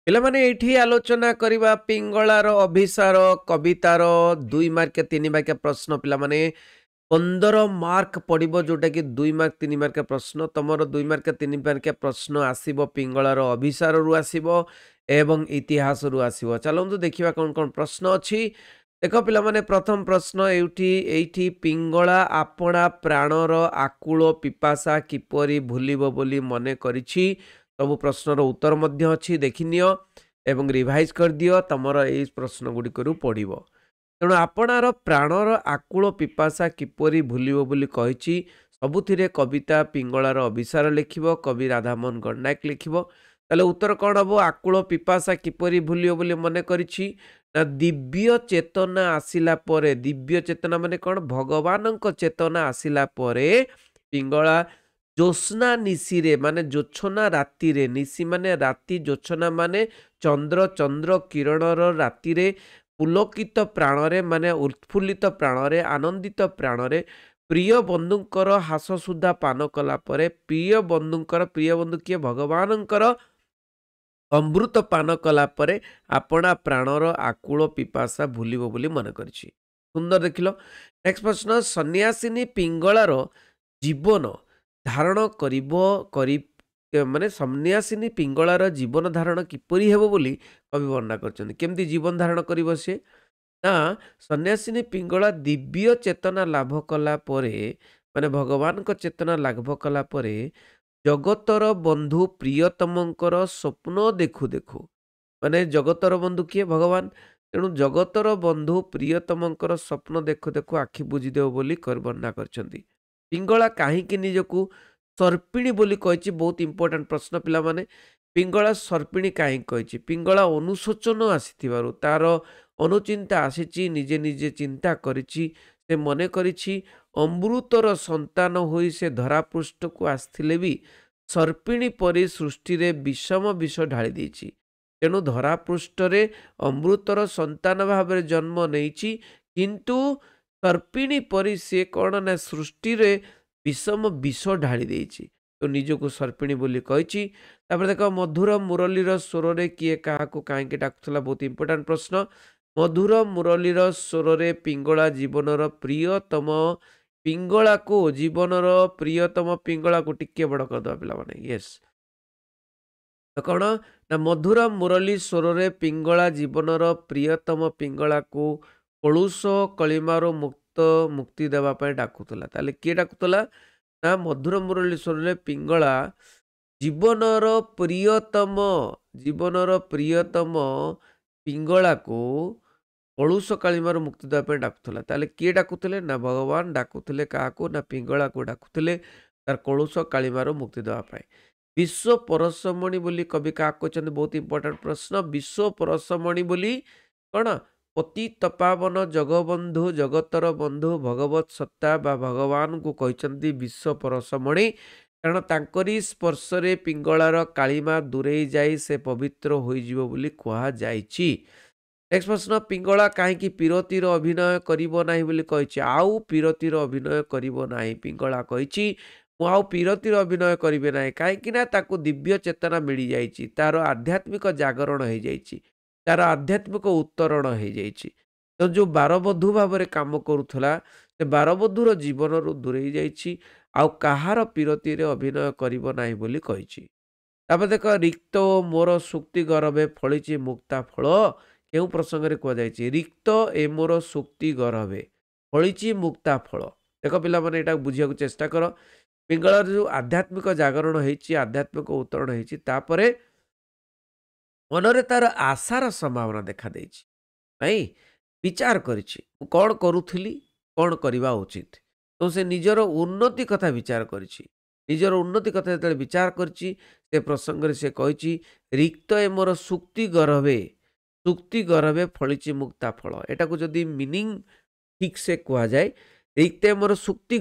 ପିଲାମାନେ ଏଇଠି ଆଲୋଚନା କରିବା ପିଙ୍ଗଳାର ଅଭିସାର କବିତାର 2 ମାର୍କିଆ 3 ମାର୍କିଆ ପ୍ରଶ୍ନ ପିଲାମାନେ 15 ମାର୍କ ପଡ଼ିବ ଯୋଉଟାକି 2 ମାର୍କ 3 ମାର୍କିଆ ପ୍ରଶ୍ନ ତମର 2 ମାର୍କିଆ 3 ମାର୍କିଆ ପ୍ରଶ୍ନ ଆସିବ ପିଙ୍ଗଳାର ଅଭିସାରରୁ ଆସିବ ଏବଂ ଇତିହାସରୁ ଆସିବ। ଚାଲନ୍ତୁ ଦେଖିବା କ'ଣ କ'ଣ ପ୍ରଶ୍ନ ଅଛି। ଦେଖ ପିଲାମାନେ ପ୍ରଥମ ପ୍ରଶ୍ନ ଏଇଠି ପିଙ୍ଗଳା ଆପଣା ପ୍ରାଣର ଆକୁଳ ପିପାସା କିପରି ଭୁଲିବ ବୋଲି ମନେ କରିଛି। ସବୁ ପ୍ରଶ୍ନର ଉତ୍ତର ମଧ୍ୟ ଅଛି ଦେଖିନିଅ ଏବଂ ରିଭାଇଜ କରିଦିଅ ତମର ଏଇ ପ୍ରଶ୍ନ ଗୁଡ଼ିକରୁ ପଡ଼ିବ। ତେଣୁ ଆପଣାର ପ୍ରାଣର ଆକୁଳ ପିପାସା କିପରି ଭୁଲିବ ବୋଲି କହିଛି। ସବୁଥିରେ କବିତା ପିଙ୍ଗଳାର ଅଭିସାର ଲେଖିବ, କବି ରାଧାମୋହନ ଗଡ଼ନାୟକ ଲେଖିବ। ତାହେଲେ ଉତ୍ତର କ'ଣ ହେବ? ଆକୁଳ ପିପାସା କିପରି ଭୁଲିବ ବୋଲି ମନେ କରିଛି ନା ଦିବ୍ୟ ଚେତନା ଆସିଲା ପରେ। ଦିବ୍ୟ ଚେତନା ମାନେ କ'ଣ? ଭଗବାନଙ୍କ ଚେତନା ଆସିଲା ପରେ ପିଙ୍ଗଳା ଜ୍ୟୋତ୍ସ୍ନା ନିଶିରେ ମାନେ ଜ୍ୟୋତ୍ସ୍ନା ରାତିରେ, ନିଶି ମାନେ ରାତି, ଜ୍ୟୋତ୍ସ୍ନା ମାନେ ଚନ୍ଦ୍ର, ଚନ୍ଦ୍ର କିରଣର ରାତିରେ ପୁଲକିତ ପ୍ରାଣରେ ମାନେ ଉତ୍ଫୁଲ୍ଲିତ ପ୍ରାଣରେ ଆନନ୍ଦିତ ପ୍ରାଣରେ ପ୍ରିୟ ବନ୍ଧୁଙ୍କର ହାସ ସୁଧା ପାନ କଲା ପରେ ପ୍ରିୟ ବନ୍ଧୁ କିଏ? ଭଗବାନଙ୍କର ଅମୃତ ପାନ କଲା ପରେ ଆପଣା ପ୍ରାଣର ଆକୁଳ ପିପାସା ଭୁଲିବ ବୋଲି ମନେ କରିଛି। ସୁନ୍ଦର ଦେଖିଲ। ନେକ୍ସଟ ପ୍ରଶ୍ନ, ସନ୍ନ୍ୟାସିନୀ ପିଙ୍ଗଳାର ଜୀବନ ଧାରଣ ମାନେ ସନ୍ନ୍ୟାସିନୀ ପିଙ୍ଗଳାର ଜୀବନ ଧାରଣ କିପରି ହେବ ବୋଲି କବି ବର୍ଣ୍ଣନା କରିଛନ୍ତି। କେମିତି ଜୀବନ ଧାରଣ କରିବ ସେ? ନା ସନ୍ନ୍ୟାସିନୀ ପିଙ୍ଗଳା ଦିବ୍ୟ ଚେତନା ଲାଭ କଲା ପରେ ମାନେ ଭଗବାନଙ୍କ ଚେତନା ଲାଭ କଲା ପରେ ଜଗତର ବନ୍ଧୁ ପ୍ରିୟତମଙ୍କର ସ୍ୱପ୍ନ ଦେଖୁ ଦେଖୁ, ମାନେ ଜଗତର ବନ୍ଧୁ କିଏ? ଭଗବାନ। ତେଣୁ ଜଗତର ବନ୍ଧୁ ପ୍ରିୟତମଙ୍କର ସ୍ୱପ୍ନ ଦେଖୁ ଦେଖୁ ଆଖି ବୁଜିଦେବ ବୋଲି ବର୍ଣ୍ଣନା କରିଛନ୍ତି। ପିଙ୍ଗଳା କାହିଁକି ନିଜକୁ ସର୍ପିଣୀ ବୋଲି କହିଛି? ବହୁତ ଇମ୍ପୋର୍ଟାଣ୍ଟ ପ୍ରଶ୍ନ ପିଲାମାନେ। ପିଙ୍ଗଳା ସର୍ପିଣୀ କାହିଁକି କହିଛି? ପିଙ୍ଗଳା ଅନୁଶୋଚନ ଆସିଥିବାରୁ, ତାର ଅନୁଚିନ୍ତା ଆସିଛି, ନିଜେ ନିଜେ ଚିନ୍ତା କରିଛି, ସେ ମନେ କରିଛି ଅମୃତର ସନ୍ତାନ ହୋଇ ସେ ଧରାପୃଷ୍ଠକୁ ଆସିଥିଲେ ବି ସର୍ପିଣୀ ପରି ସୃଷ୍ଟିରେ ବିଷମ ବିଷ ଢାଳି ଦେଇଛି। ତେଣୁ ଧରାପୃଷ୍ଠରେ ଅମୃତର ସନ୍ତାନ ଭାବରେ ଜନ୍ମ ନେଇଛି, କିନ୍ତୁ ସର୍ପିଣୀ ପରି ସେ କ'ଣ ନା ସୃଷ୍ଟିରେ ବିଷମ ବିଷ ଢାଳି ଦେଇଛି। ତ ନିଜକୁ ସର୍ପିଣୀ ବୋଲି କହିଛି। ତାପରେ ଦେଖ, ମଧୁର ମୁରଲୀର ସ୍ୱରରେ କିଏ କାହାକୁ କାହିଁକି ଡାକୁଥିଲା? ବହୁତ ଇମ୍ପୋର୍ଟାଣ୍ଟ ପ୍ରଶ୍ନ। ମଧୁର ମୁରଲୀର ସ୍ୱରରେ ପିଙ୍ଗଳା ଜୀବନର ପ୍ରିୟତମ ପିଙ୍ଗଳାକୁ ଟିକେ ବଡ଼ କରିଦେବା ପିଲାମାନେ। ୟେସ୍, ତ କ'ଣ ନା ମଧୁର ମୁରଲୀ ସ୍ୱରରେ ପିଙ୍ଗଳା ଜୀବନର ପ୍ରିୟତମ ପିଙ୍ଗଳାକୁ କଳୁଷ କଳିମାରୁ ମୁକ୍ତି ଦେବା ପାଇଁ ଡାକୁଥିଲା। ତାହେଲେ କିଏ ଡାକୁଥିଲା? ନା ମଧୁର ମୁରଲୀ ସ୍ୱରରେ ପିଙ୍ଗଳା ଜୀବନର ପ୍ରିୟତମ ପିଙ୍ଗଳାକୁ କଳୁଷ କାଳିମାରୁ ମୁକ୍ତି ଦେବା ପାଇଁ ଡାକୁଥିଲା। ତାହେଲେ କିଏ ଡାକୁଥିଲେ? ନା ଭଗବାନ ଡାକୁଥିଲେ। କାହାକୁ? ନା ପିଙ୍ଗଳାକୁ ଡାକୁଥିଲେ ତାର କଳୁଷ କାଳିମାରୁ ମୁକ୍ତି ଦେବା ପାଇଁ। ବିଶ୍ୱ ପରଶମଣି ବୋଲି କବି କାହାକୁ କହିଛନ୍ତି? ବହୁତ ଇମ୍ପୋର୍ଟାଣ୍ଟ ପ୍ରଶ୍ନ। ବିଶ୍ୱ ପରଶମଣି ବୋଲି କ'ଣ? ପତିତ ପାବନ ଜଗବନ୍ଧୁ, ଜଗତର ବନ୍ଧୁ, ଭଗବତ ସତ୍ତା ବା ଭଗବାନଙ୍କୁ କହିଛନ୍ତି ବିଶ୍ୱ ପରଶମଣି। କାରଣ ତାଙ୍କରି ସ୍ପର୍ଶରେ ପିଙ୍ଗଳାର କାଳିମା ଦୂରେଇ ଯାଇ ସେ ପବିତ୍ର ହୋଇଯିବ ବୋଲି କୁହାଯାଇଛି। ନେକ୍ସଟ ପ୍ରଶ୍ନ, ପିଙ୍ଗଳା କାହିଁକି ପୀରତିର ଅଭିନୟ କରିବ ନାହିଁ ବୋଲି କହିଛି? ଆଉ ପୀରତିର ଅଭିନୟ କରିବ ନାହିଁ। ପିଙ୍ଗଳା କହିଛି ମୁଁ ଆଉ ପୀରତିର ଅଭିନୟ କରିବେ ନାହିଁ। କାହିଁକି ନା ତାକୁ ଦିବ୍ୟ ଚେତନା ମିଳିଯାଇଛି, ତାର ଆଧ୍ୟାତ୍ମିକ ଜାଗରଣ ହେଇଯାଇଛି, ତାର ଆଧ୍ୟାତ୍ମିକ ଉତ୍ତରଣ ହେଇଯାଇଛି। ତ ଯେଉଁ ବାରବଧୂ ଭାବରେ କାମ କରୁଥିଲା ସେ ବାରବଧୂର ଜୀବନରୁ ଦୂରେଇ ଯାଇଛି, ଆଉ କାହାର ପୀରତିରେ ଅଭିନୟ କରିବ ନାହିଁ ବୋଲି କହିଛି। ତାପରେ ଦେଖ, ରିକ୍ତ ଓ ମୋର ସୁକ୍ତି ଗରଭେ ଫଳିଛି ମୁକ୍ତା ଫଳ କେଉଁ ପ୍ରସଙ୍ଗରେ କୁହାଯାଇଛି? ରିକ୍ତ ଏ ମୋର ସୁକ୍ତି ଗରଭେ ଫଳିଛି ମୁକ୍ତା ଫଳ। ଦେଖ ପିଲାମାନେ, ଏଇଟା ବୁଝିବାକୁ ଚେଷ୍ଟା କର। ପିଙ୍ଗଳାର ଯେଉଁ ଆଧ୍ୟାତ୍ମିକ ଜାଗରଣ ହେଇଛି, ଆଧ୍ୟାତ୍ମିକ ଉତ୍ତରଣ ହେଇଛି, ତାପରେ ମନରେ ତାର ଆଶାର ସମ୍ଭାବନା ଦେଖାଦେଇଛି। ନାଇଁ, ବିଚାର କରିଛି ମୁଁ କ'ଣ କରୁଥିଲି, କ'ଣ କରିବା ଉଚିତ। ତ ସେ ନିଜର ଉନ୍ନତି କଥା ବିଚାର କରିଛି। ନିଜର ଉନ୍ନତି କଥା ଯେତେବେଳେ ବିଚାର କରିଛି, ସେ ପ୍ରସଙ୍ଗରେ ସେ କହିଛି ରିକ୍ତ ଏ ମୋର ସୁକ୍ତି ଗରଭେ ଫଳିଛି ମୁକ୍ତା ଫଳ। ଏଟାକୁ ଯଦି ମିନିଂ ଠିକ୍ ସେ କୁହାଯାଏ, ରିକ୍ତ ଏ ମୋର ସୁକ୍ତି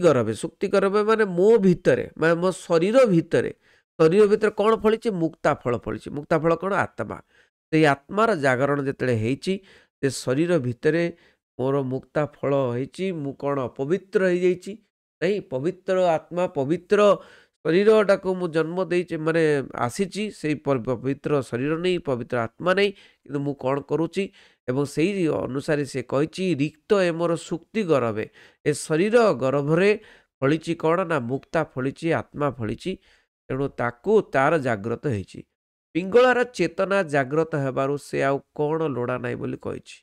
ଗରଭେ ମାନେ ମୋ ଭିତରେ, ମାନେ ମୋ ଶରୀର ଭିତରେ କ'ଣ ଫଳିଛି? ମୁକ୍ତା ଫଳ ଫଳିଛି। ମୁକ୍ତା ଫଳ କ'ଣ? ଆତ୍ମା। ସେଇ ଆତ୍ମାର ଜାଗରଣ ଯେତେବେଳେ ହେଇଛି, ସେ ଶରୀର ଭିତରେ ମୋର ମୁକ୍ତା ଫଳ ହେଇଛି। ମୁଁ କ'ଣ? ପବିତ୍ର ହେଇଯାଇଛି। ନାଇଁ, ପବିତ୍ର ଆତ୍ମା, ପବିତ୍ର ଶରୀରଟାକୁ ମୁଁ ଜନ୍ମ ଦେଇଛି ମାନେ ଆସିଛି ସେଇ ପବିତ୍ର ଶରୀର ନେଇ ପବିତ୍ର ଆତ୍ମା ନେଇ, କିନ୍ତୁ ମୁଁ କ'ଣ କରୁଛି ଏବଂ ସେଇ ଅନୁସାରେ ସେ କହିଛି ରିକ୍ତ ଏ ମୋର ସୁକ୍ତି ଗର୍ଭେ, ଏ ଶରୀର ଗର୍ଭରେ ଫଳିଛି କ'ଣ ନା ମୁକ୍ତା ଫଳିଛି, ଆତ୍ମା ଫଳିଛି। ତେଣୁ ତାକୁ ତାର ଜାଗ୍ରତ ହେଇଛି। ପିଙ୍ଗଳାର ଚେତନା ଜାଗ୍ରତ ହେବାରୁ ସେ ଆଉ କ'ଣ ଲୋଡ଼ା ନାହିଁ ବୋଲି କହିଛି।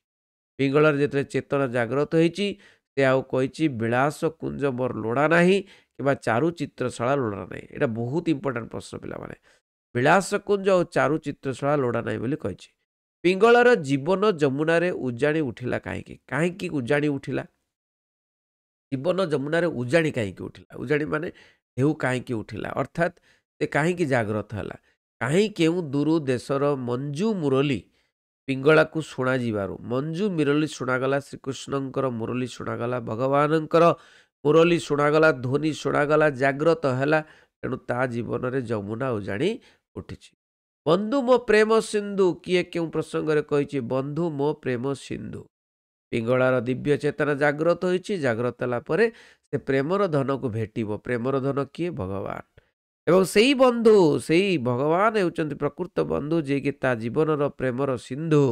ପିଙ୍ଗଳାର ଯେତେବେଳେ ଚେତନା ଜାଗ୍ରତ ହେଇଛି ସେ ଆଉ କହିଛି ବିଳାସ କୁଞ୍ଜ ମୋର ଲୋଡ଼ା ନାହିଁ କିମ୍ବା ଚାରୁ ଚିତ୍ରଶାଳା ଲୋଡ଼ା ନାହିଁ। ଏଇଟା ବହୁତ ଇମ୍ପୋର୍ଟାଣ୍ଟ ପ୍ରଶ୍ନ ପିଲାମାନେ। ବିଳାସ କୁଞ୍ଜ ଆଉ ଚାରୁ ଚିତ୍ରଶାଳା ଲୋଡ଼ା ନାହିଁ ବୋଲି କହିଛି। ପିଙ୍ଗଳାର ଜୀବନ ଯମୁନାରେ ଉଜାଣି ଉଠିଲା କାହିଁକି? କାହିଁକି ଉଜାଣି ଉଠିଲା? ଜୀବନ ଯମୁନାରେ ଉଜାଣି କାହିଁକି ଉଠିଲା? ଉଜାଣି ମାନେ ଢେଉ କାହିଁକି ଉଠିଲା? ଅର୍ଥାତ୍ ସେ କାହିଁକି ଜାଗ୍ରତ ହେଲା? କାହିଁ କେଉଁ ଦୂରୁ ଦେଶର ମଞ୍ଜୁ ମୁରଲୀ ପିଙ୍ଗଳାକୁ ଶୁଣାଯିବାରୁ, ମଞ୍ଜୁ ମୁରଲୀ ଶୁଣାଗଲା, ଶ୍ରୀକୃଷ୍ଣଙ୍କର ମୁରଲୀ ଶୁଣାଗଲା, ଭଗବାନଙ୍କର ମୁରଲୀ ଶୁଣାଗଲା, ଧ୍ୱନି ଶୁଣାଗଲା, ଜାଗ୍ରତ ହେଲା। ତେଣୁ ତା ଜୀବନରେ ଯମୁନା ଉଜାଣି ଉଠିଛି। ବନ୍ଧୁ ମୋ ପ୍ରେମ ସିନ୍ଧୁ, କିଏ କେଉଁ ପ୍ରସଙ୍ଗରେ କହିଛି ବନ୍ଧୁ ମୋ ପ୍ରେମ ସିନ୍ଧୁ? ପିଙ୍ଗଳାର ଦିବ୍ୟ ଚେତନା ଜାଗ୍ରତ ହୋଇଛି। ଜାଗ୍ରତ ହେଲା ପରେ ସେ ପ୍ରେମର ଧନକୁ ଭେଟିବ। ପ୍ରେମର ଧନ କିଏ? ଭଗବାନ। ଏବଂ ସେଇ ବନ୍ଧୁ, ସେଇ ଭଗବାନ ହେଉଛନ୍ତି ପ୍ରକୃତ ବନ୍ଧୁ, ଯିଏକି ତା ଜୀବନର ପ୍ରେମର ସିନ୍ଧୁ।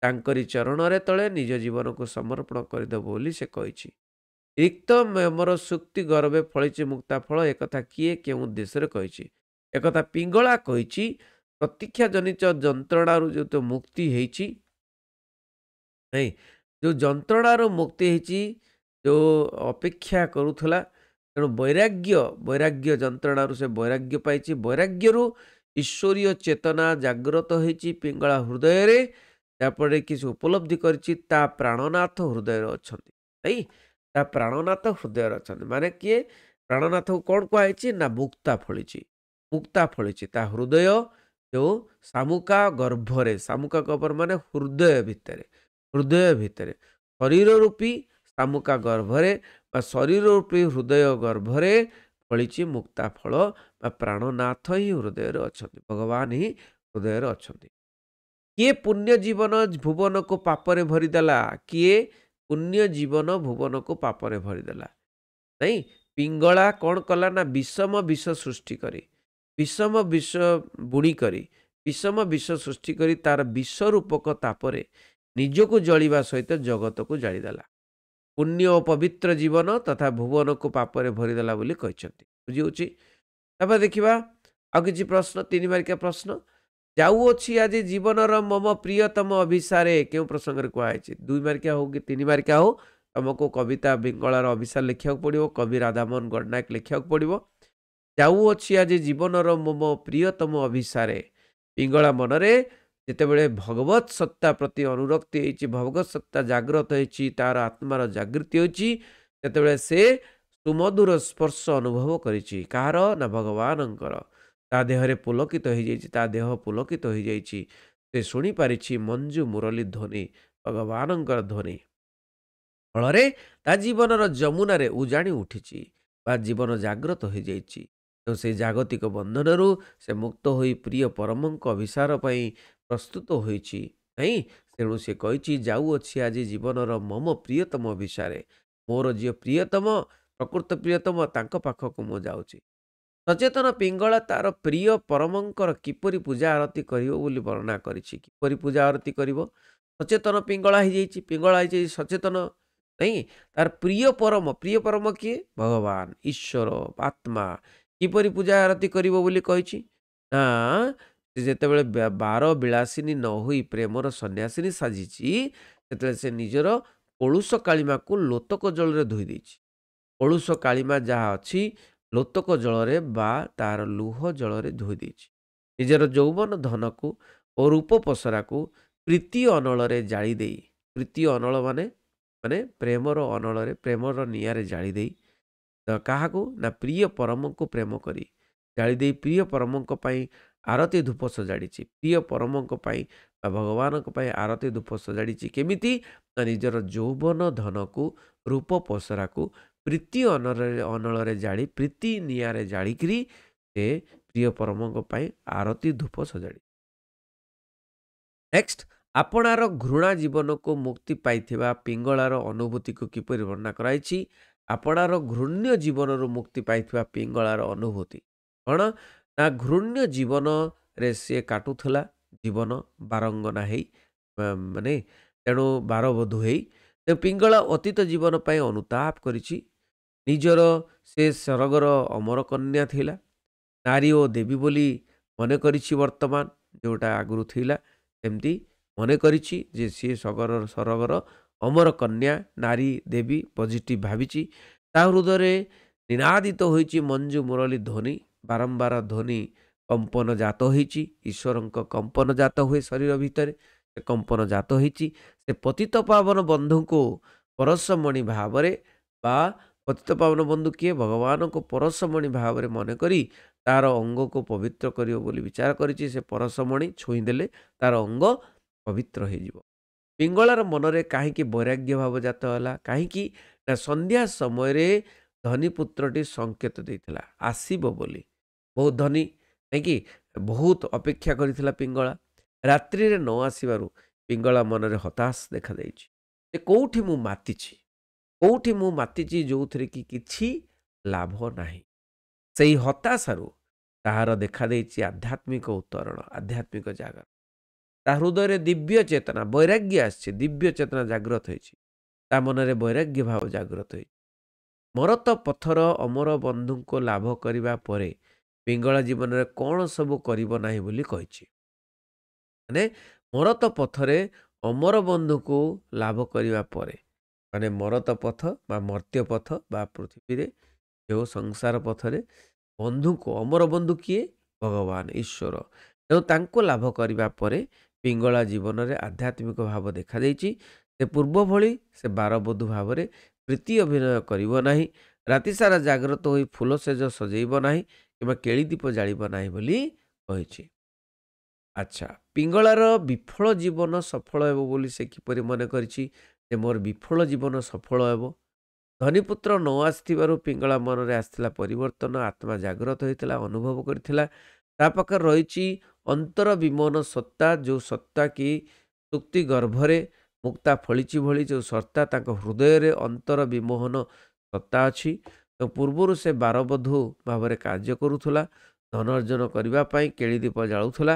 ତାଙ୍କରି ଚରଣରେ ତଳେ ନିଜ ଜୀବନକୁ ସମର୍ପଣ କରିଦେବ ବୋଲି ସେ କହିଛି। ରିକ୍ତ ମୋର ସୁକ୍ତି ଗର୍ଭେ ଫଳିଛି ମୁକ୍ତା ଫଳ, ଏକଥା କିଏ କେଉଁ ଦେଶରେ କହିଛି? ଏକଥା ପିଙ୍ଗଳା କହିଛି। ପ୍ରତୀକ୍ଷା ଜନିତ ଯନ୍ତ୍ରଣାରୁ ଯେଉଁ ମୁକ୍ତି ହେଇଛି, ନାଇଁ, ଯେଉଁ ଯନ୍ତ୍ରଣାରୁ ମୁକ୍ତି ହେଇଛି, ଯେଉଁ ଅପେକ୍ଷା କରୁଥିଲା, ତେଣୁ ବୈରାଗ୍ୟ ଯନ୍ତ୍ରଣାରୁ ସେ ବୈରାଗ୍ୟ ପାଇଛି। ବୈରାଗ୍ୟରୁ ଈଶ୍ୱରୀୟ ଚେତନା ଜାଗ୍ରତ ହେଇଛି ପିଙ୍ଗଳା ହୃଦୟରେ, ଯାହାଫଳରେ କି ସେ ଉପଲବ୍ଧି କରିଛି ତା ପ୍ରାଣନାଥ ହୃଦୟରେ ଅଛନ୍ତି। ନାଇଁ, ତା ପ୍ରାଣନାଥ ହୃଦୟରେ ଅଛନ୍ତି ମାନେ କିଏ? ପ୍ରାଣନାଥକୁ କ'ଣ କୁହାଯାଇଛି ନା ମୁକ୍ତା ଫଳିଛି। ମୁକ୍ତା ଫଳିଛି ତା ହୃଦୟ ଯେଉଁ ଶାମୁକା ଗର୍ଭରେ, ଶାମୁକା ଗର୍ଭ ମାନେ ହୃଦୟ ଭିତରେ, ହୃଦୟ ଭିତରେ ଶରୀର ରୂପୀ ଶାମୁକା ଗର୍ଭରେ ବା ଶରୀର ରୂପୀ ହୃଦୟ ଗର୍ଭରେ ଫଳିଛି ମୁକ୍ତା ଫଳ ବା ପ୍ରାଣନାଥ ହିଁ ହୃଦୟରେ ଅଛନ୍ତି, ଭଗବାନ ହିଁ ହୃଦୟରେ ଅଛନ୍ତି। କିଏ ପୁଣ୍ୟ ଜୀବନ ଭୁବନକୁ ପାପରେ ଭରିଦେଲା? କିଏ ପୁଣ୍ୟ ଜୀବନ ଭୁବନକୁ ପାପରେ ଭରିଦେଲା? ନାଇଁ, ପିଙ୍ଗଳା କ'ଣ କଲା ନା ବିଷମ ବିଷ ସୃଷ୍ଟି କରି, ବିଷମ ବିଷ ବୁଣି କରି, ବିଷମ ବିଷ ସୃଷ୍ଟି କରି ତାର ବିଷ ରୂପକ ତାପରେ ନିଜକୁ ଜଳିବା ସହିତ ଜଗତକୁ ଜାଳିଦେଲା। ପୁଣ୍ୟ ଓ ପବିତ୍ର ଜୀବନ ତଥା ଭୁବନକୁ ପାପରେ ଭରିଦେଲା ବୋଲି କହିଛନ୍ତି। ବୁଝିହେଉଛି? ତାପରେ ଦେଖିବା ଆଉ କିଛି ପ୍ରଶ୍ନ, 3 ମାର୍କିଆ ପ୍ରଶ୍ନ। ଯାଉଅଛି ଆଜି ଜୀବନର ମମ ପ୍ରିୟତମ ଅଭିସାରେ, କେଉଁ ପ୍ରସଙ୍ଗରେ କୁହାଯାଇଛି? 2 ମାର୍କିଆ ହଉ କି 3 ମାର୍କିଆ ହଉ, ତୁମକୁ କବିତା ପିଙ୍ଗଳାର ଅଭିସାର ଲେଖିବାକୁ ପଡ଼ିବ। କବି ରାଧାମୋହନ ଗଡ଼ନାୟକ ଲେଖିବାକୁ ପଡ଼ିବ। ଯାଉଅଛି ଆଜି ଜୀବନର ମମ ପ୍ରିୟତମ ଅଭିସାରେ। ପିଙ୍ଗଳା ମନରେ ଯେତେବେଳେ ଭଗବତ ସତ୍ତା ପ୍ରତି ଅନୁରକ୍ତି ହେଇଛି, ଭଗବତ ସତ୍ତା ଜାଗ୍ରତ ହେଇଛି, ତାର ଆତ୍ମାର ଜାଗୃତି ହୋଇଛି, ସେତେବେଳେ ସେ ସୁମଧୁର ସ୍ପର୍ଶ ଅନୁଭବ କରିଛି। କାହାର? ନା ଭଗବାନଙ୍କର। ତା ଦେହରେ ପୁଲକିତ ହେଇଯାଇଛି, ତା ଦେହ ପୁଲକିତ ହେଇଯାଇଛି। ସେ ଶୁଣିପାରିଛି ମଞ୍ଜୁ ମୁରଲୀ ଧ୍ୱନି, ଭଗବାନଙ୍କର ଧ୍ୱନି। ଫଳରେ ତା ଜୀବନର ଯମୁନାରେ ଉଜାଣି ଉଠିଛି ବା ଜୀବନ ଜାଗ୍ରତ ହୋଇଯାଇଛି। ତେଣୁ ସେ ଜାଗତିକ ବନ୍ଧନରୁ ସେ ମୁକ୍ତ ହୋଇ ପ୍ରିୟ ପରମଙ୍କ ଅଭିସାର ପାଇଁ ପ୍ରସ୍ତୁତ ହୋଇଛି। ନାଇଁ, ତେଣୁ ସେ କହିଛି ଯାଉଅଛି ଆଜି ଜୀବନର ମମ ପ୍ରିୟତମ ଅଭିସାରେ। ମୋର ଯିଏ ପ୍ରିୟତମ, ପ୍ରକୃତ ପ୍ରିୟତମ, ତାଙ୍କ ପାଖକୁ ମୁଁ ଯାଉଛି। ସଚେତନ ପିଙ୍ଗଳା ତାର ପ୍ରିୟ ପରମଙ୍କର କିପରି ପୂଜା ଆରତି କରିବ ବୋଲି ବର୍ଣ୍ଣନା କରିଛି। କିପରି ପୂଜା ଆରତି କରିବ? ସଚେତନ ପିଙ୍ଗଳା ହେଇଯାଇଛି, ପିଙ୍ଗଳା ହେଇଯାଇଛି ସଚେତନ। ନାଇଁ, ତାର ପ୍ରିୟ ପରମ କିଏ? ଭଗବାନ, ଈଶ୍ୱର, ଆତ୍ମା। କିପରି ପୂଜା ଆରତି କରିବ ବୋଲି କହିଛି? ନା, ସେ ଯେତେବେଳେ 12 ବିଳାସିନୀ ନ ହୋଇ ପ୍ରେମର ସନ୍ନ୍ୟାସିନୀ ସାଜିଛି, ସେତେବେଳେ ସେ ନିଜର କଳୁଷ କାଳିମାକୁ ଲୋତକ ଜଳରେ ଧୋଇ ଦେଇଛି। କଳୁଷ କାଳିମା ଯାହା ଅଛି ଲୋତକ ଜଳରେ ବା ତାର ଲୁହ ଜଳରେ ଧୋଇ ଦେଇଛି। ନିଜର ଯୌବନ ଧନକୁ ଓ ରୂପ ପସରାକୁ ପ୍ରୀତି ଅନଳରେ ଜାଳି ଦେଇ, ପ୍ରୀତି ଅନଳ ମାନେ ପ୍ରେମର ଅନଳରେ, ପ୍ରେମର ନିଆଁରେ ଜାଳି ଦେଇ, କାହାକୁ? ନା ପ୍ରିୟ ପରମଙ୍କୁ ପ୍ରେମ କରି ଜାଳି ଦେଇ ପ୍ରିୟ ପରମଙ୍କ ପାଇଁ ଆରତି ଧୂପ ସଜାଡ଼ିଛି। ପ୍ରିୟ ପରମଙ୍କ ପାଇଁ ବା ଭଗବାନଙ୍କ ପାଇଁ ଆରତି ଧୂପ ସଜାଡ଼ିଛି। କେମିତି? ନା ନିଜର ଯୌବନ ଧନକୁ, ରୂପ ପସରାକୁ ପ୍ରୀତି ଅନଳରେ ଜାଳି, ପ୍ରୀତି ନିଆଁରେ ଜାଳିକିରି ସେ ପ୍ରିୟ ପରମଙ୍କ ପାଇଁ ଆରତି ଧୂପ ସଜାଡ଼ି। ନେକ୍ସଟ, ଆପଣାର ଘୃଣା ଜୀବନକୁ ମୁକ୍ତି ପାଇଥିବା ପିଙ୍ଗଳାର ଅନୁଭୂତିକୁ କିପରି ବର୍ଣ୍ଣନା କରାଯାଇଛି? ଆପଣାର ଘୃଣ୍ୟ ଜୀବନରୁ ମୁକ୍ତି ପାଇଥିବା ପିଙ୍ଗଳାର ଅନୁଭୂତି। କ'ଣ ନା ଘୃଣ୍ୟ ଜୀବନରେ ସିଏ କାଟୁଥିଲା ଜୀବନ ବାରଙ୍ଗନା ହେଇ ମାନେ ତେଣୁ ବାରବଧୂ ହେଇ ପିଙ୍ଗଳା ଅତୀତ ଜୀବନ ପାଇଁ ଅନୁତାପ କରିଛି। ନିଜର ସେ ସରଗର ଅମର କନ୍ୟା ଥିଲା, ନାରୀ ଓ ଦେବୀ ବୋଲି ମନେ କରିଛି ବର୍ତ୍ତମାନ, ଯେଉଁଟା ଆଗରୁ ଥିଲା ସେମିତି ମନେ କରିଛି ଯେ ସିଏ ସରଗର ଅମର କନ୍ୟା, ନାରୀ, ଦେବୀ ପଜିଟିଭ୍ ଭାବିଛି। ତା ହୃଦୟରେ ନିନାଦିତ ହୋଇଛି ମଞ୍ଜୁ ମୁରଳୀ ଧ୍ୱନି, ବାରମ୍ବାର ଧ୍ୱନି କମ୍ପନ ଜାତ ହୋଇଛି। ଈଶ୍ୱରଙ୍କ କମ୍ପନ ଜାତ ହୁଏ ଶରୀର ଭିତରେ, ସେ କମ୍ପନ ଜାତ ହୋଇଛି। ସେ ପତିତ ପାବନ ବନ୍ଧୁଙ୍କୁ ପରଶମଣି ଭାବରେ ବା ପତିତ ପାବନ ବନ୍ଧୁ କିଏ? ଭଗବାନଙ୍କୁ ପରଶମଣି ଭାବରେ ମନେକରି ତାର ଅଙ୍ଗକୁ ପବିତ୍ର କରିବ ବୋଲି ବିଚାର କରିଛି। ସେ ପରଶମଣି ଛୁଇଁଦେଲେ ତାର ଅଙ୍ଗ ପବିତ୍ର ହେଇଯିବ। ପିଙ୍ଗଳାର ମନରେ କାହିଁକି ବୈରାଗ୍ୟ ଭାବ ଜାତ ହେଲା? କାହିଁକି ନା ସନ୍ଧ୍ୟା ସମୟରେ ଧନୀ ପୁତ୍ରଟି ସଂକେତ ଦେଇଥିଲା ଆସିବ ବୋଲି। ବହୁତ ଧନୀ କାହିଁକି ବହୁତ ଅପେକ୍ଷା କରିଥିଲା ପିଙ୍ଗଳା। ରାତ୍ରିରେ ନ ଆସିବାରୁ ପିଙ୍ଗଳା ମନରେ ହତାଶ ଦେଖାଯାଇଛି। ଯେ କେଉଁଠି ମୁଁ ମାତିଛି, କେଉଁଠି ମୁଁ ମାତିଛି ଯେଉଁଥିରେ କି କିଛି ଲାଭ ନାହିଁ। ସେଇ ହତାଶାରୁ ତାହାର ଦେଖାଦେଇଛି ଆଧ୍ୟାତ୍ମିକ ଉତ୍ତରଣ, ଆଧ୍ୟାତ୍ମିକ ଜାଗର। ତା ହୃଦୟରେ ଦିବ୍ୟ ଚେତନା, ବୈରାଗ୍ୟ ଆସିଛି, ଦିବ୍ୟ ଚେତନା ଜାଗ୍ରତ ହୋଇଛି। ତା ମନରେ ବୈରାଗ୍ୟ ଭାବ ଜାଗ୍ରତ ହୋଇଛି। ମରତ ପଥର ଅମର ବନ୍ଧୁଙ୍କୁ ଲାଭ କରିବା ପରେ ପିଙ୍ଗଳା ଜୀବନରେ କ'ଣ ସବୁ କରିବ ନାହିଁ ବୋଲି କହିଛି। ମାନେ ମରତ ପଥରେ ଅମର ବନ୍ଧୁକୁ ଲାଭ କରିବା ପରେ, ମାନେ ମରତ ପଥ ବା ମର୍ତ୍ତ୍ୟ ପଥ ବା ପୃଥିବୀରେ ଯେଉଁ ସଂସାର ପଥରେ ବନ୍ଧୁକୁ, ଅମର ବନ୍ଧୁ କିଏ? ଭଗବାନ ଈଶ୍ୱର। ତେଣୁ ତାଙ୍କୁ ଲାଭ କରିବା ପରେ ପିଙ୍ଗଳା ଜୀବନରେ ଆଧ୍ୟାତ୍ମିକ ଭାବ ଦେଖାଦେଇଛି। ସେ ପୂର୍ବ ଭଳି ସେ ବାରବଧୂ ଭାବରେ ପ୍ରୀତି ଅଭିନୟ କରିବ ନାହିଁ, ରାତିସାରା ଜାଗ୍ରତ ହୋଇ ଫୁଲ ସେଜ ସଜେଇବ ନାହିଁ କିମ୍ବା କେଳି ଦୀପ ଜାଳିବ ନାହିଁ ବୋଲି କହିଛି। ଆଚ୍ଛା, ପିଙ୍ଗଳାର ବିଫଳ ଜୀବନ ସଫଳ ହେବ ବୋଲି ସେ କିପରି ମନେ କରିଛି ଯେ ମୋର ବିଫଳ ଜୀବନ ସଫଳ ହେବ? ଧନୀପୁତ୍ର ନ ଆସିଥିବାରୁ ପିଙ୍ଗଳା ମନରେ ଆସିଥିଲା ପରିବର୍ତ୍ତନ। ଆତ୍ମା ଜାଗ୍ରତ ହୋଇଥିଲା, ଅନୁଭବ କରିଥିଲା ତା ପାଖରେ ରହିଛି ଅନ୍ତର ବିମୋହନ ସତ୍ତା, ଯେଉଁ ସତ୍ତା କି ସୁକ୍ତି ଗର୍ଭରେ ମୁକ୍ତା ଫଳିଛି ଭଳି ଯେଉଁ ସତ୍ତା ତାଙ୍କ ହୃଦୟରେ ଅନ୍ତର ବିମୋହନ ସତ୍ତା ଅଛି। ତ ପୂର୍ବରୁ ସେ ବାରବଧୂ ଭାବରେ କାର୍ଯ୍ୟ କରୁଥିଲା, ଧନ ଅର୍ଜନ କରିବା ପାଇଁ କେଳି ଦୀପ ଜାଳୁଥିଲା,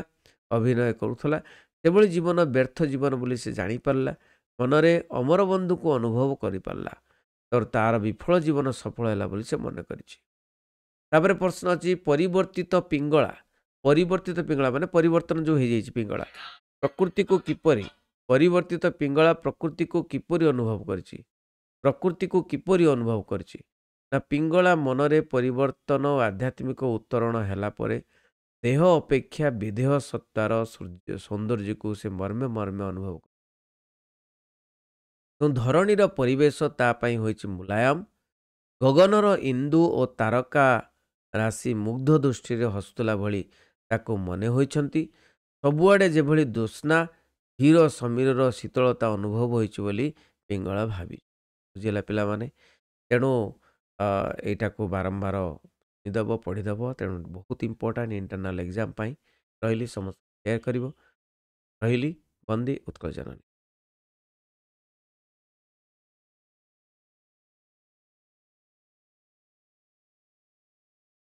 ଅଭିନୟ କରୁଥିଲା। ସେଭଳି ଜୀବନ ବ୍ୟର୍ଥ ଜୀବନ ବୋଲି ସେ ଜାଣିପାରିଲା, ମନରେ ଅମର ବନ୍ଧୁକୁ ଅନୁଭବ କରିପାରିଲା। ତାର ବିଫଳ ଜୀବନ ସଫଳ ହେଲା ବୋଲି ସେ ମନେ କରିଛି। ତାପରେ ପ୍ରଶ୍ନ ଅଛି ପରିବର୍ତ୍ତିତ ପିଙ୍ଗଳା। ପରିବର୍ତ୍ତିତ ପିଙ୍ଗଳା ମାନେ ପରିବର୍ତ୍ତନ ଯେଉଁ ହେଇଯାଇଛି ପିଙ୍ଗଳା ପ୍ରକୃତିକୁ କିପରି, ପରିବର୍ତ୍ତିତ ପିଙ୍ଗଳା ପ୍ରକୃତିକୁ କିପରି ଅନୁଭବ କରିଛି? ପ୍ରକୃତିକୁ କିପରି ଅନୁଭବ କରିଛି ନା ପିଙ୍ଗଳା ମନରେ ପରିବର୍ତ୍ତନ ଓ ଆଧ୍ୟାତ୍ମିକ ଉତ୍ତରଣ ହେଲା ପରେ ଦେହ ଅପେକ୍ଷା ବିଦେହ ସତ୍ତାର ସୌନ୍ଦର୍ଯ୍ୟକୁ ସେ ମର୍ମେ ମର୍ମେ ଅନୁଭବ କରେ। ଧରଣୀର ପରିବେଶ ତା ପାଇଁ ହୋଇଛି ମୁଲାୟମ। ଗଗନର ଇନ୍ଦୁ ଓ ତାରକା ରାଶି ମୁଗ୍ଧ ଦୃଷ୍ଟିରେ ହସୁଥିଲା ଭଳି ତାକୁ ମନେ ହୋଇଛନ୍ତି। ସବୁଆଡ଼େ ଯେଭଳି ଜ୍ୟୋତ୍ସ୍ନା କ୍ଷୀର ସମୀରର ଶୀତଳତା ଅନୁଭବ ହୋଇଛି ବୋଲି ପିଙ୍ଗଳା ଭାବି। ବୁଝିଲା ପିଲାମାନେ? ତେଣୁ ଏଇଟାକୁ ବାରମ୍ବାର ଶୁଣିଦେବ, ପଢ଼ିଦେବ। ତେଣୁ ବହୁତ ଇମ୍ପୋର୍ଟାଣ୍ଟ ଇଣ୍ଟରନାଲ୍ ଏକ୍ଜାମ୍ ପାଇଁ। ରହିଲି, ସମସ୍ତେ ସେୟାର କରିବ। ରହିଲି, ବନ୍ଦେ ଉତ୍କଳ ଜନନୀ।